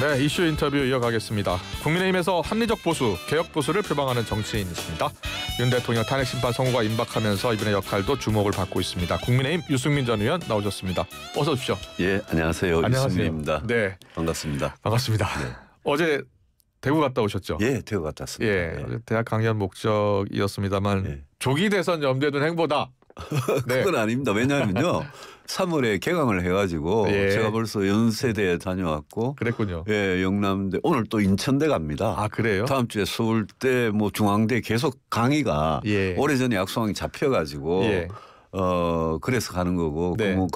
네, 이슈 인터뷰 이어가겠습니다. 국민의힘에서 합리적 보수, 개혁 보수를 표방하는 정치인이십니다. 윤 대통령 탄핵 심판 선고가 임박하면서 이번의 역할도 주목을 받고 있습니다. 국민의힘 유승민 전 의원 나오셨습니다. 어서 오십시오. 예, 안녕하세요. 유승민입니다. 네, 반갑습니다. 반갑습니다. 네. 어제 대구 갔다 오셨죠? 예, 대구 갔다 왔습니다. 예, 예. 대학 강연 목적이었습니다만 예. 조기 대선 염두에 둔 행보다. 네. 그건 아닙니다. 왜냐하면요. 3월에 개강을 해가지고 예. 제가 벌써 연세대에 다녀왔고, 그랬군요. 예, 영남대 오늘 또 인천대 갑니다. 아, 그래요? 다음 주에 서울대, 뭐 중앙대 계속 강의가 예. 오래전에 약속이 잡혀가지고. 예. 그래서 가는 거고, 네. 뭐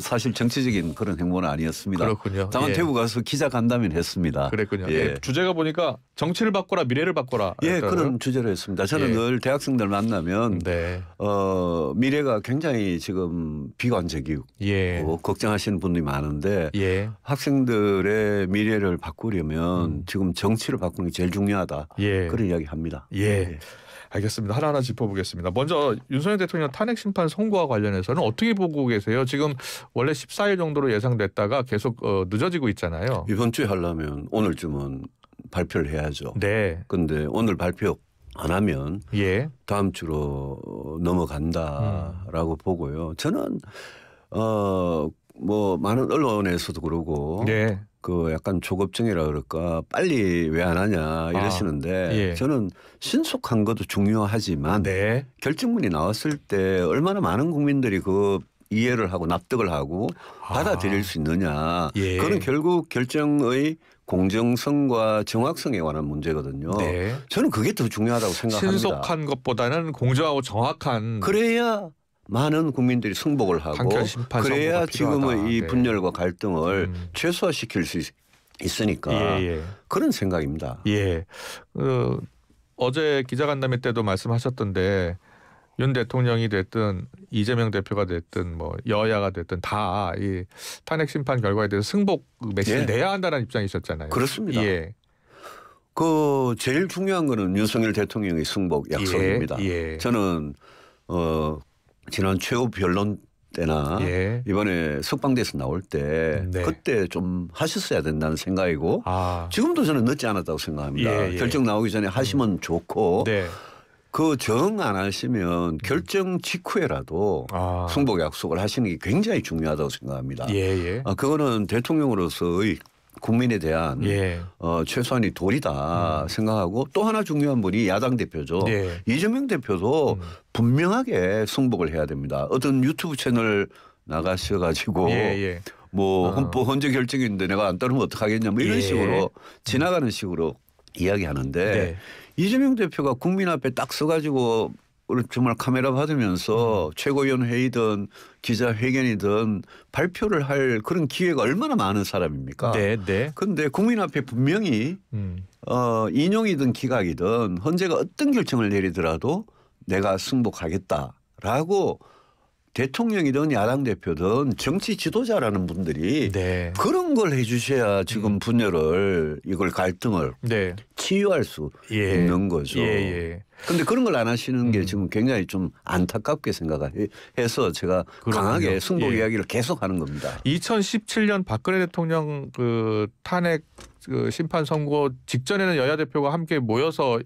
사실 정치적인 그런 행보는 아니었습니다. 그렇군요. 다만 예. 대구 가서 기자 간담회를 했습니다. 그랬군요. 예. 예. 주제가 보니까 정치를 바꿔라, 미래를 바꿔라. 예, 그런 주제로 했습니다. 저는 예. 늘 대학생들 만나면 네. 미래가 굉장히 지금 비관적이고 예. 걱정하시는 분들이 많은데 예. 학생들의 미래를 바꾸려면 지금 정치를 바꾸는 게 제일 중요하다. 예. 그런 이야기합니다. 예. 예. 알겠습니다. 하나하나 짚어보겠습니다. 먼저 윤석열 대통령 탄핵 심판 선고와 관련해서는 어떻게 보고 계세요? 지금 원래 14일 정도로 예상됐다가 계속 늦어지고 있잖아요. 이번 주에 하려면 오늘쯤은 발표를 해야죠. 네. 그런데 오늘 발표 안 하면 예. 다음 주로 넘어간다라고 보고요. 저는 뭐 많은 언론에서도 그러고 네. 그 약간 조급증이라 그럴까 빨리 왜 안 하냐 이러시는데 예. 저는 신속한 것도 중요하지만 네. 결정문이 나왔을 때 얼마나 많은 국민들이 그 이해를 하고 납득을 하고 받아들일 수 있느냐. 예. 그건 결국 결정의 공정성과 정확성에 관한 문제거든요. 네. 저는 그게 더 중요하다고 생각합니다. 신속한 것보다는 공정하고 정확한. 그래야 많은 국민들이 승복을 하고 그래야 지금의 이 분열과 갈등을 최소화시킬 수 있으니까 예. 그런 생각입니다. 예. 어제 기자간담회 때도 말씀하셨던데 윤 대통령이 됐든 이재명 대표가 됐든 뭐 여야가 됐든 다 이 탄핵 심판 결과에 대해서 승복 메시지를 내야 한다는 입장이셨잖아요. 그렇습니다. 예. 그 제일 중요한 거는 윤석열 대통령의 승복 약속입니다. 예. 저는 지난 최후 변론 때나 이번에 석방돼서 나올 때 그때 좀 하셨어야 된다는 생각이고 지금도 저는 늦지 않았다고 생각합니다. 결정 나오기 전에 하시면 좋고 그 정 안 하시면 결정 직후에라도 승복 약속을 하시는 게 굉장히 중요하다고 생각합니다. 그거는 대통령으로서의 국민에 대한 최소한의 도리다 생각하고 또 하나 중요한 분이 야당 대표죠. 이재명 대표도 분명하게 승복을 해야 됩니다. 어떤 유튜브 채널 나가셔가지고 뭐 헌재 결정인데 내가 안 따르면 어떡하겠냐 뭐 이런 식으로 지나가는 식으로 이야기하는데 이재명 대표가 국민 앞에 딱 서가지고 정말 카메라 받으면서 최고위원 회의든 기자회견이든 발표를 할 그런 기회가 얼마나 많은 사람입니까? 그런데 국민 앞에 분명히 인용이든 기각이든 헌재가 어떤 결정을 내리더라도 내가 승복하겠다라고 대통령이든 야당 대표든 정치 지도자라는 분들이 그런 걸 해 주셔야 지금 분열을 이걸 갈등을 치유할 수 있는 거죠. 그런데 그런 걸 안 하시는 게 지금 굉장히 좀 안타깝게 생각해서 제가 강하게 승복 이야기를 계속하는 겁니다. 2017년 박근혜 대통령 그 탄핵 그 심판 선고 직전에는 여야 대표가 함께 모여서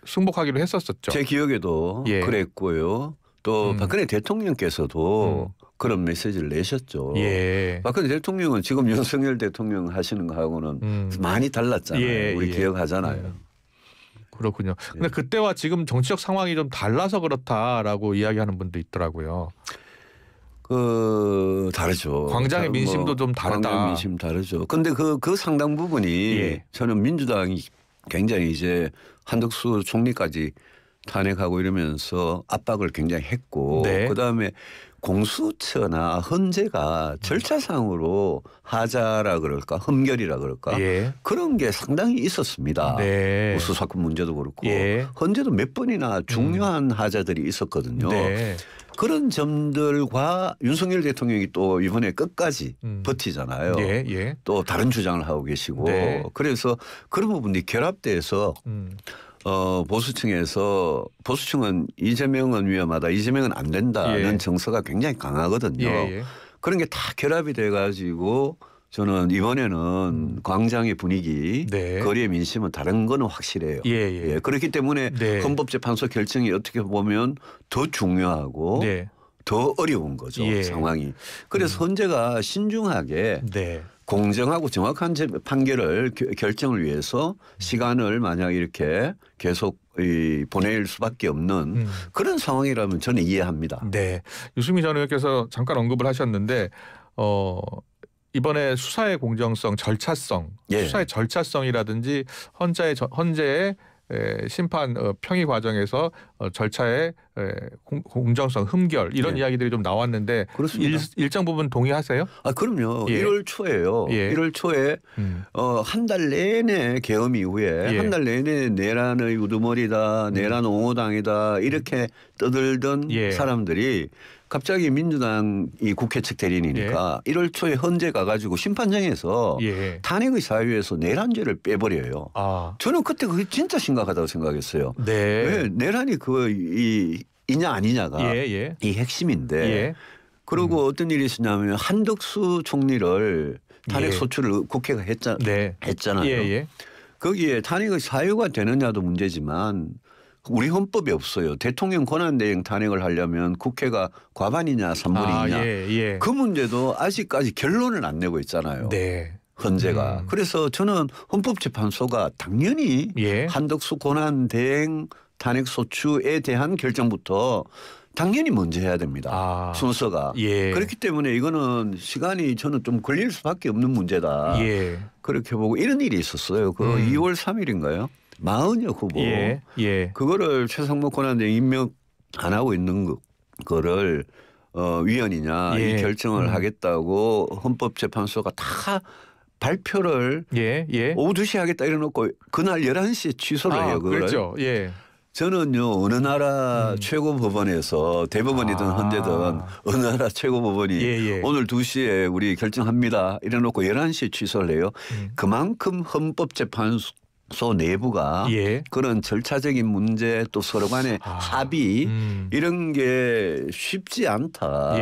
승복하기로 했었었죠. 제 기억에도 그랬고요. 또 박근혜 대통령께서도 그런 메시지를 내셨죠. 박근혜 대통령은 지금 윤석열 대통령 하시는 거하고는 많이 달랐잖아요. 우리 기억하잖아요. 그렇군요. 근데 그때와 지금 정치적 상황이 좀 달라서 그렇다라고 이야기하는 분도 있더라고요. 다르죠. 광장의 민심도 좀 다르다. 광장 민심 다르죠. 근데 그 상당 부분이 저는 민주당이 굉장히 이제 한덕수 총리까지 탄핵하고 이러면서 압박을 굉장히 했고 그다음에 공수처나 헌재가 절차상으로 하자라 그럴까 흠결이라 그럴까 그런 게 상당히 있었습니다. 수사권 문제도 그렇고 헌재도 몇 번이나 중요한 하자들이 있었거든요. 그런 점들과 윤석열 대통령이 또 이번에 끝까지 버티잖아요. 또 다른 주장을 하고 계시고 그래서 그런 부분이 결합돼서 보수층은 이재명은 위험하다. 이재명은 안 된다는 정서가 굉장히 강하거든요. 그런 게 다 결합이 돼가지고 저는 이번에는 광장의 분위기, 네. 거리의 민심은 다른 거는 확실해요. 예. 그렇기 때문에 네. 헌법재판소 결정이 어떻게 보면 더 중요하고 네. 더 어려운 거죠. 상황이. 그래서 헌재가 신중하게 네. 공정하고 정확한 판결을 결정을 위해서 시간을 만약 이렇게 계속 보낼 수밖에 없는 그런 상황이라면 저는 이해합니다. 네. 유승민 전 의원께서 잠깐 언급을 하셨는데 이번에 수사의 공정성, 절차성, 수사의 절차성이라든지 헌재의 심판 평의 과정에서 절차의 공정성, 흠결 이런 이야기들이 좀 나왔는데 일정 부분 동의하세요? 아 그럼요. 1월 초에요. 1월 초에 한 달 내내 계엄 이후에 한 달 내내 내란의 우두머리다, 내란 옹호당이다 이렇게 떠들던 사람들이 갑자기 민주당이 국회 측 대리인이니까 1월 초에 헌재 가가지고 심판정에서 탄핵의 사유에서 내란죄를 빼버려요. 저는 그때 그게 진짜 심각하다고 생각했어요. 왜 내란이 이냐 아니냐가 이 핵심인데 그리고 어떤 일이 있었냐면 한덕수 총리를 탄핵 소추를 국회가 했잖아요. 거기에 탄핵의 사유가 되느냐도 문제지만 우리 헌법에 없어요. 대통령 권한대행 탄핵을 하려면 국회가 과반이냐 3분이냐. 그 문제도 아직까지 결론을 안 내고 있잖아요. 헌재가. 그래서 저는 헌법재판소가 당연히 한덕수 권한대행 탄핵소추에 대한 결정부터 당연히 먼저 해야 됩니다. 순서가. 그렇기 때문에 이거는 시간이 저는 좀 걸릴 수밖에 없는 문제다. 그렇게 보고 이런 일이 있었어요. 그 2월 3일인가요? 마흔여 후보 그거를 최상목 권한대행 임명 안 하고 있는 거를 위헌이냐 이 결정을 하겠다고 헌법재판소가 다 발표를 오후 2시에 하겠다 이래놓고 그날 11시에 취소를 해요. 그걸. 그렇죠. 저는요 어느 나라 최고법원에서 대법원이든 헌재든 어느 나라 최고법원이 오늘 2시에 우리 결정합니다 이래놓고 11시에 취소를 해요. 그만큼 헌법재판소 내부가 그런 절차적인 문제 또 서로 간의 합의 이런 게 쉽지 않다.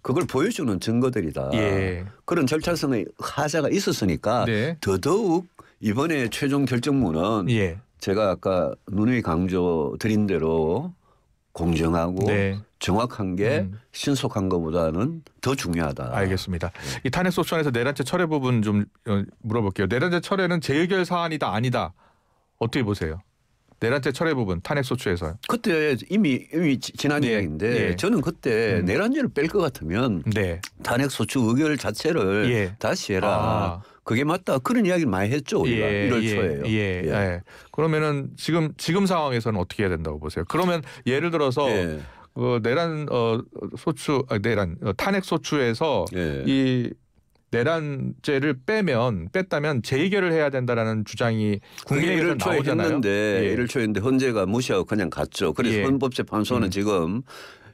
그걸 보여주는 증거들이다. 그런 절차성의 하자가 있었으니까 더더욱 이번에 최종 결정문은 제가 아까 누누이 강조 드린 대로 공정하고 정확한 게 신속한 것보다는 더 중요하다. 알겠습니다. 이 탄핵 소추안에서 내란죄 철회 부분 좀 물어볼게요. 내란죄 철회는 재의결 사안이다 아니다. 어떻게 보세요? 내란죄 철회 부분 탄핵 소추에서요. 그때 이미 지난 이야기인데 저는 그때 내란죄를 뺄 것 같으면 탄핵 소추 의결 자체를 다시 해라. 그게 맞다. 그런 이야기를 많이 했죠. 우리가 1월 초에요. 그러면은 지금 상황에서는 어떻게 해야 된다고 보세요? 그러면 예를 들어서 탄핵 소추에서 이 내란죄를 뺐다면 재의결을 해야 된다라는 주장이 국민의힘에서 나오잖아요. 했는데 1월 초에 했는데 헌재가 무시하고 그냥 갔죠. 그래서 헌법재판소는 지금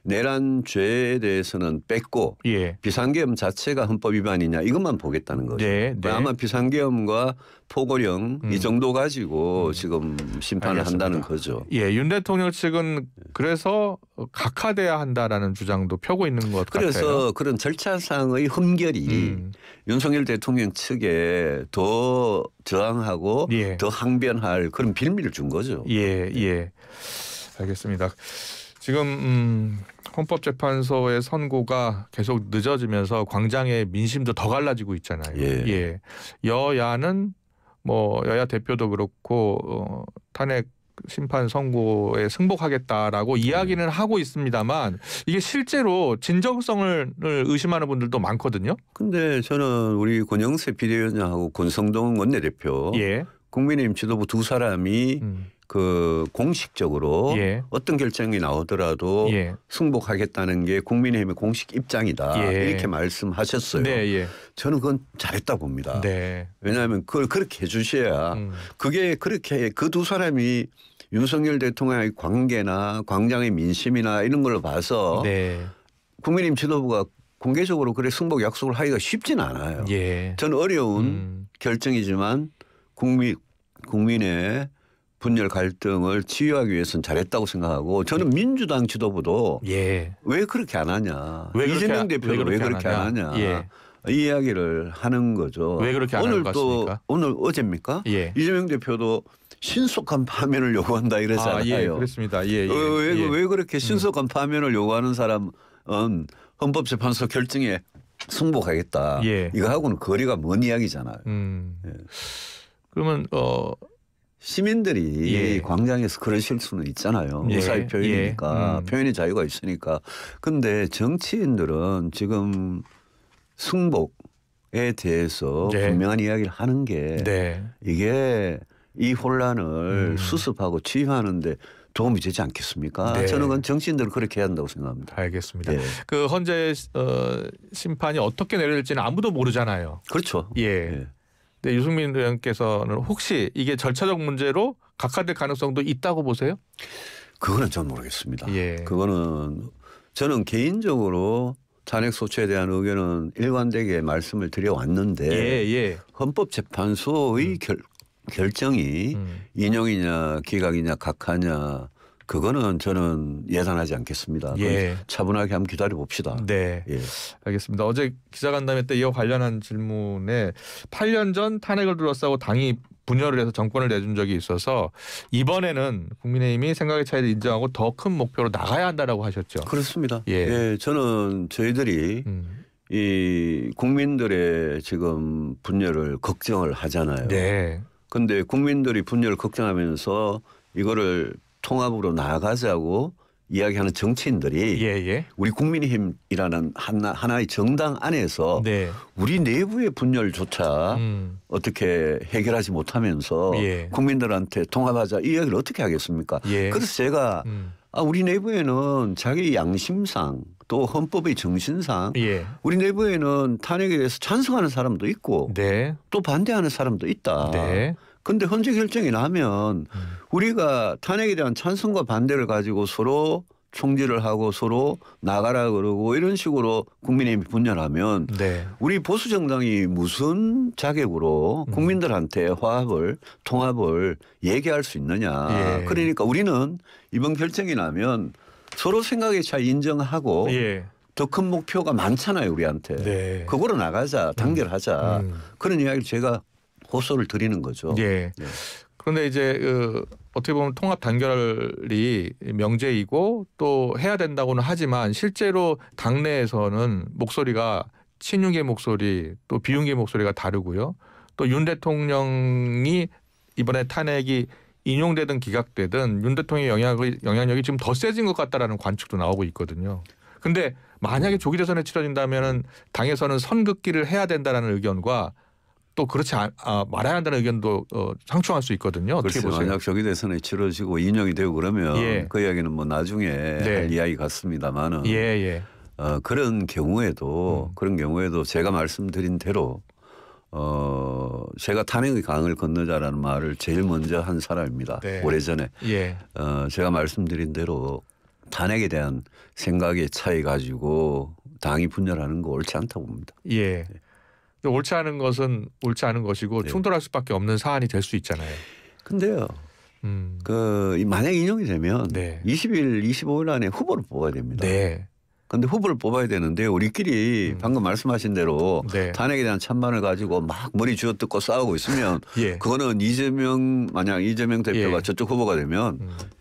내란죄에 대해서는 뺐고 비상계엄 자체가 헌법 위반이냐 이것만 보겠다는 거죠. 아마 비상계엄과 포고령 이 정도 가지고 지금 심판을 한다는 거죠. 윤 대통령 측은 그래서 각하돼야 한다라는 주장도 펴고 있는 것 같아요. 그래서 그런 절차상의 흠결이 윤석열 대통령 측에 더 저항하고 더 항변할 그런 빌미를 준 거죠. 알겠습니다. 지금 헌법재판소의 선고가 계속 늦어지면서 광장의 민심도 더 갈라지고 있잖아요. 여야는 여야 대표도 그렇고 탄핵 심판 선고에 승복하겠다라고 이야기는 하고 있습니다만 이게 실제로 진정성을 의심하는 분들도 많거든요. 근데 저는 우리 권영세 비대위원장하고 권성동 원내대표 국민의힘 지도부 두 사람이 그 공식적으로 어떤 결정이 나오더라도 승복하겠다는 게 국민의힘의 공식 입장이다. 이렇게 말씀하셨어요. 저는 그건 잘했다 봅니다. 왜냐하면 그걸 그렇게 해 주셔야 그게 그렇게 그 두 사람이 윤석열 대통령의 관계나 광장의 민심이나 이런 걸로 봐서 국민의힘 지도부가 공개적으로 그래 승복 약속을 하기가 쉽지는 않아요. 저는 어려운 결정이지만 국민의 분열 갈등을 치유하기 위해서는 잘했다고 생각하고 저는 민주당 지도부도 왜 그렇게 안 하냐. 이재명 대표도 왜 그렇게 안 하냐. 이 이야기를 하는 거죠. 왜 그렇게 안 하는 것 같습니까? 오늘 어제입니까? 예. 이재명 대표도 신속한 파면을 요구한다 이랬잖아요. 예, 그렇습니다. 예, 왜 그렇게 신속한 파면을 요구하는 사람은 헌법재판소 결정에 승복하겠다. 예. 이거하고는 거리가 먼 이야기잖아요. 예. 그러면 시민들이 광장에서 그러실 수는 있잖아요. 의사의 표현이니까 표현의 자유가 있으니까. 근데 정치인들은 지금 승복에 대해서 분명한 이야기를 하는 게 이게 이 혼란을 수습하고 치유하는데 도움이 되지 않겠습니까? 저는 그건 정치인들은 그렇게 해야 한다고 생각합니다. 알겠습니다. 그 헌재 심판이 어떻게 내려질지는 아무도 모르잖아요. 그렇죠. 네, 유승민 의원께서는 혹시 이게 절차적 문제로 각하될 가능성도 있다고 보세요? 그거는 전 모르겠습니다. 그거는 저는 개인적으로 탄핵 소추에 대한 의견은 일관되게 말씀을 드려왔는데 헌법재판소의 결정이 인용이냐 기각이냐 각하냐 그거는 저는 예단하지 않겠습니다. 차분하게 한번 기다려 봅시다. 네, 알겠습니다. 어제 기자간담회 때 이와 관련한 질문에 8년 전 탄핵을 둘러싸고 당이 분열을 해서 정권을 내준 적이 있어서 이번에는 국민의힘이 생각의 차이를 인정하고 더 큰 목표로 나가야 한다라고 하셨죠. 그렇습니다. 저는 저희들이 이 국민들의 지금 분열을 걱정을 하잖아요. 그런데 국민들이 분열을 걱정하면서 이거를 통합으로 나아가자고 이야기하는 정치인들이 우리 국민의힘이라는 하나의 정당 안에서 우리 내부의 분열조차 어떻게 해결하지 못하면서 국민들한테 통합하자 이 이야기를 어떻게 하겠습니까? 그래서 제가 우리 내부에는 자기 양심상 또 헌법의 정신상 우리 내부에는 탄핵에 대해서 찬성하는 사람도 있고 또 반대하는 사람도 있다. 그런데 헌재 결정이 나면 우리가 탄핵에 대한 찬성과 반대를 가지고 서로 총질을 하고 서로 나가라 그러고 이런 식으로 국민의힘이 분열하면 우리 보수 정당이 무슨 자격으로 국민들한테 화합을 통합을 얘기할 수 있느냐. 그러니까 우리는 이번 결정이 나면 서로 생각의 차이 인정하고 더 큰 목표가 많잖아요 우리한테. 그거로 나가자 단결하자. 그런 이야기를 제가 호소를 드리는 거죠. 그런데 이제 어떻게 보면 통합 단결이 명제이고 또 해야 된다고는 하지만 실제로 당내에서는 목소리가 친윤계 목소리 또 비윤계 목소리가 다르고요. 또 윤 대통령이 이번에 탄핵이 인용되든 기각되든 윤 대통령의 영향력이 지금 더 세진 것 같다라는 관측도 나오고 있거든요. 근데 만약에 조기 대선에 치러진다면은 당에서는 선긋기를 해야 된다라는 의견과 또 그렇지 말아야 한다는 의견도 상충할 수 있거든요. 어떻게 보세요? 만약 조기 대선에 치러지고 인용이 되고 그러면 그 이야기는 뭐 나중에 할 이야기 같습니다만은 그런 경우에도 제가 말씀드린 대로 제가 탄핵의 강을 건너자라는 말을 제일 먼저 한 사람입니다. 오래전에 제가 말씀드린 대로 탄핵에 대한 생각의 차이 가지고 당이 분열하는 거 옳지 않다고 봅니다. 옳지 않은 것은 옳지 않은 것이고 충돌할 수밖에 없는 사안이 될 수 있잖아요. 근데요. 만약 인용이 되면 20일, 25일 안에 후보를 뽑아야 됩니다. 근데 후보를 뽑아야 되는데 우리끼리 방금 말씀하신 대로 탄핵에 대한 찬반을 가지고 막 머리 쥐어뜯고 싸우고 있으면 그거는 만약 이재명 대표가 저쪽 후보가 되면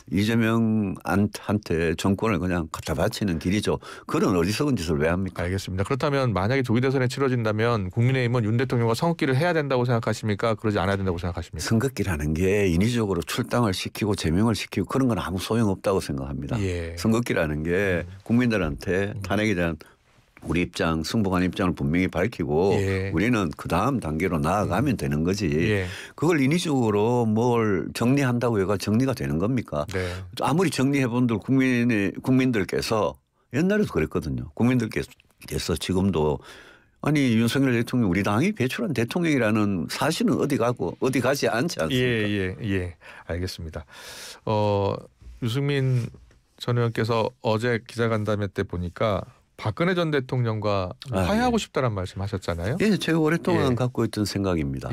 이재명한테 정권을 그냥 갖다 바치는 길이죠. 그런 어리석은 짓을 왜 합니까? 알겠습니다. 그렇다면 만약에 조기 대선에 치러진다면 국민의힘은 윤 대통령과 선긋기를 해야 된다고 생각하십니까? 그러지 않아야 된다고 생각하십니까? 선긋기라는 게 인위적으로 출당을 시키고 제명을 시키고 그런 건 아무 소용없다고 생각합니다. 선긋기라는 게 국민들한테 탄핵에 대한 우리 입장, 승복한 입장을 분명히 밝히고 우리는 그 다음 단계로 나아가면 되는 거지. 그걸 인위적으로 뭘 정리한다고 해가 정리가 되는 겁니까? 아무리 정리해본들 국민들께서 옛날에도 그랬거든요. 국민들께서 지금도 아니 윤석열 대통령 우리 당이 배출한 대통령이라는 사실은 어디 가지 않지 않습니까? 알겠습니다. 유승민 전 의원께서 어제 기자간담회 때 보니까 박근혜 전 대통령과 화해하고 싶다는 말씀하셨잖아요. 제가 오랫동안 갖고 있던 생각입니다.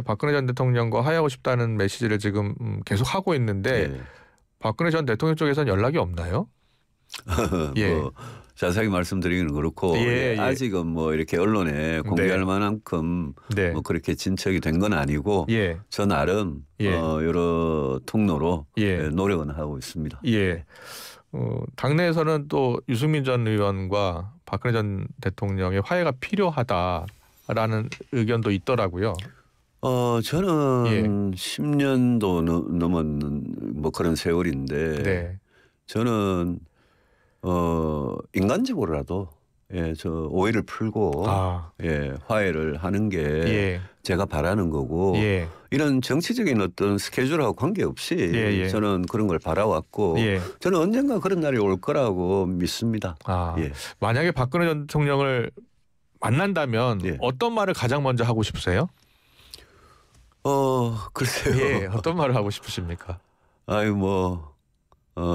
박근혜 전 대통령과 화해하고 싶다는 메시지를 지금 계속 하고 있는데 박근혜 전 대통령 쪽에서는 연락이 없나요? 예. 뭐 자세하게 말씀드리기는 그렇고 아직은 뭐 이렇게 언론에 공개할 만큼 뭐 그렇게 진척이 된 건 아니고 저 나름 여러 통로로 노력은 하고 있습니다. 예. 당내에서는 또 유승민 전 의원과 박근혜 전 대통령의 화해가 필요하다라는 의견도 있더라고요. 저는 10년도 넘은 뭐 그런 세월인데 저는 인간적으로라도 저 오해를 풀고 화해를 하는 게 제가 바라는 거고 이런 정치적인 어떤 스케줄하고 관계없이 저는 그런 걸 바라왔고 저는 언젠가 그런 날이 올 거라고 믿습니다. 만약에 박근혜 전 대통령을 만난다면 어떤 말을 가장 먼저 하고 싶으세요? 글쎄요. 어떤 말을 하고 싶으십니까?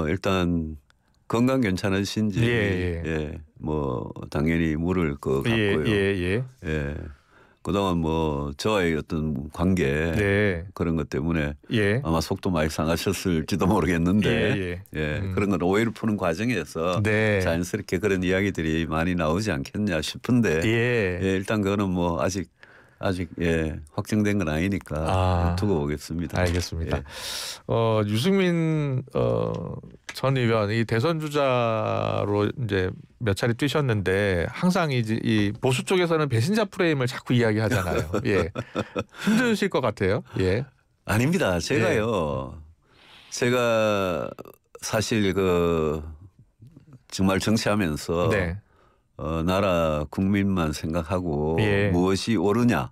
일단 건강 괜찮으신지 뭐 당연히 물을 것 같고요. 그동안 뭐 저와의 어떤 관계 그런 것 때문에 아마 속도 많이 상하셨을지도 모르겠는데 그런 건 오해를 푸는 과정에서 자연스럽게 그런 이야기들이 많이 나오지 않겠냐 싶은데 일단 그거는 뭐 아직 확정된 건 아니니까 두고 보겠습니다. 알겠습니다. 유승민 전 의원이 대선 주자로 이제 몇 차례 뛰셨는데 항상 이 보수 쪽에서는 배신자 프레임을 자꾸 이야기하잖아요. 힘드실 것 같아요. 아닙니다. 제가 사실 정말 정치하면서 나라 국민만 생각하고 무엇이 옳으냐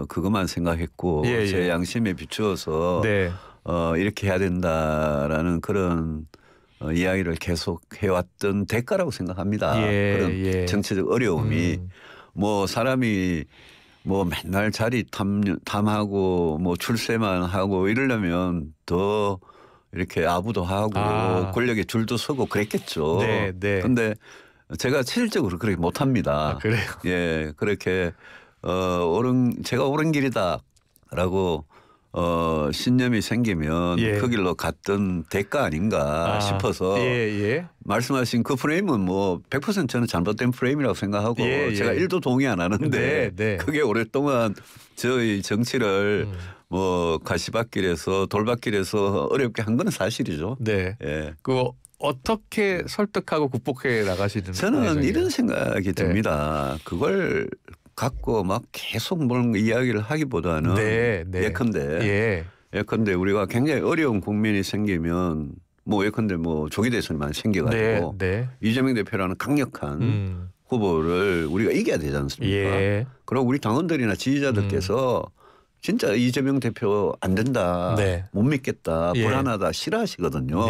그것만 생각했고 제 양심에 비추어서 이렇게 해야 된다라는 그런 이야기를 계속 해왔던 대가라고 생각합니다. 그런 정치적 어려움이 뭐 사람이 뭐 맨날 자리 탐하고 뭐 출세만 하고 이러려면 더 이렇게 아부도 하고 권력에 줄도 서고 그랬겠죠. 근데 제가 실질적으로 그렇게 못합니다. 그래요? 그렇게 제가 옳은 길이다라고 신념이 생기면 그 길로 갔던 대가 아닌가 싶어서 말씀하신 그 프레임은 뭐 100% 저는 잘못된 프레임이라고 생각하고 제가 1도 동의 안 하는데 그게 오랫동안 저희 정치를 뭐 가시밭길에서 돌밭길에서 어렵게 한 건 사실이죠. 어떻게 설득하고 극복해 나가시는 저는 예정이에요? 이런 생각이 듭니다. 그걸 갖고 막 계속 뭘 이야기를 하기보다는 예컨대 우리가 굉장히 어려운 국면이 생기면 뭐 예컨대 뭐 조기 대선만 생겨가지고 이재명 대표라는 강력한 후보를 우리가 이겨야 되지 않습니까? 그리고 우리 당원들이나 지지자들께서 진짜 이재명 대표 안 된다, 못 믿겠다, 불안하다, 싫어하시거든요.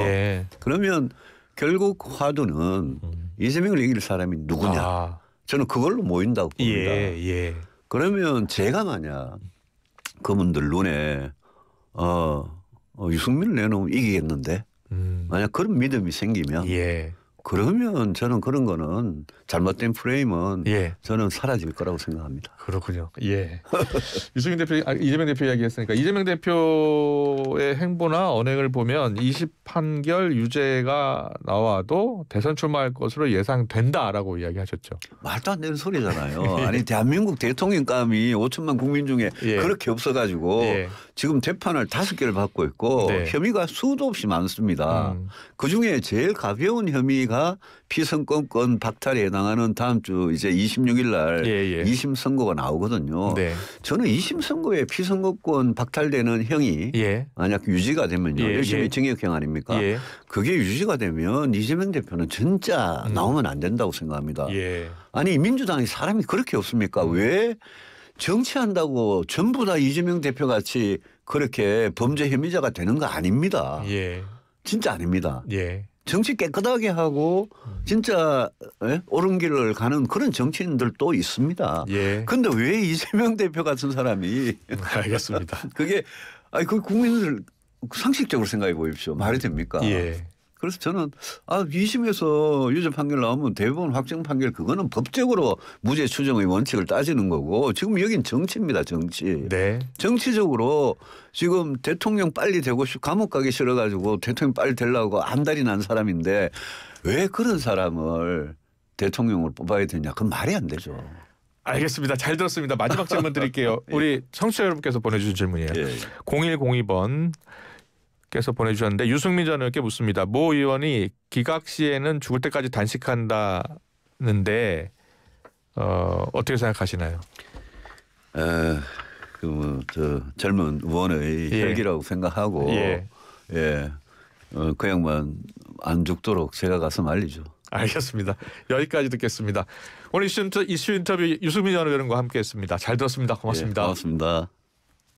그러면 결국 화두는 이재명을 이길 사람이 누구냐. 저는 그걸로 모인다고 봅니다. 그러면 제가 만약 그분들 눈에 유승민을 내놓으면 이기겠는데 만약 그런 믿음이 생기면 그러면 저는 그런 거는 잘못된 프레임은 저는 사라질 거라고 생각합니다. 그렇군요. 유승민 대표, 이재명 대표 이야기했으니까 이재명 대표의 행보나 언행을 보면 20판결 유죄가 나와도 대선 출마할 것으로 예상된다라고 이야기하셨죠. 말도 안 되는 소리잖아요. 아니 대한민국 대통령감이 5천만 국민 중에 그렇게 없어가지고 지금 재판을 5개를 받고 있고 혐의가 수도 없이 많습니다. 그중에 제일 가벼운 혐의가 피선거권 박탈에 해당하는 다음 주 이제 26일 날 2심 선고가 나오거든요. 저는 2심 선고에 피선거권 박탈되는 형이 만약 유지가 되면요. 1심이 징역형 아닙니까? 그게 유지가 되면 이재명 대표는 진짜 나오면 안 된다고 생각합니다. 아니 민주당이 사람이 그렇게 없습니까? 왜 정치한다고 전부 다 이재명 대표 같이 그렇게 범죄 혐의자가 되는 거 아닙니다. 진짜 아닙니다. 정치 깨끗하게 하고 진짜 옳은 길을 가는 그런 정치인들도 있습니다. 그런데 왜 이재명 대표 같은 사람이 알겠습니다. 그게 그 국민들 상식적으로 생각해 보십시오. 말이 됩니까? 그래서 저는 2심에서 유죄 판결 나오면 대법원 확정 판결 그거는 법적으로 무죄 추정의 원칙을 따지는 거고 지금 여긴 정치입니다. 정치. 네. 정치적으로 지금 대통령 빨리 되고 감옥 가기 싫어가지고 대통령 빨리 되려고 안달이 난 사람인데 왜 그런 사람을 대통령을 뽑아야 되냐. 그건 말이 안 되죠. 알겠습니다. 잘 들었습니다. 마지막 질문 드릴게요. 우리 청취자 여러분께서 보내주신 질문이에요. 0102번께서 보내주셨는데 유승민 전 의원께 묻습니다. 모 의원이 기각 시에는 죽을 때까지 단식한다는데 어떻게 생각하시나요? 저 젊은 의원의 혈기라고 생각하고 그 양반 안 죽도록 제가 가서 말리죠. 알겠습니다. 여기까지 듣겠습니다. 오늘 이슈 인터뷰 유승민 전 의원과 함께했습니다. 잘 들었습니다. 고맙습니다. 고맙습니다.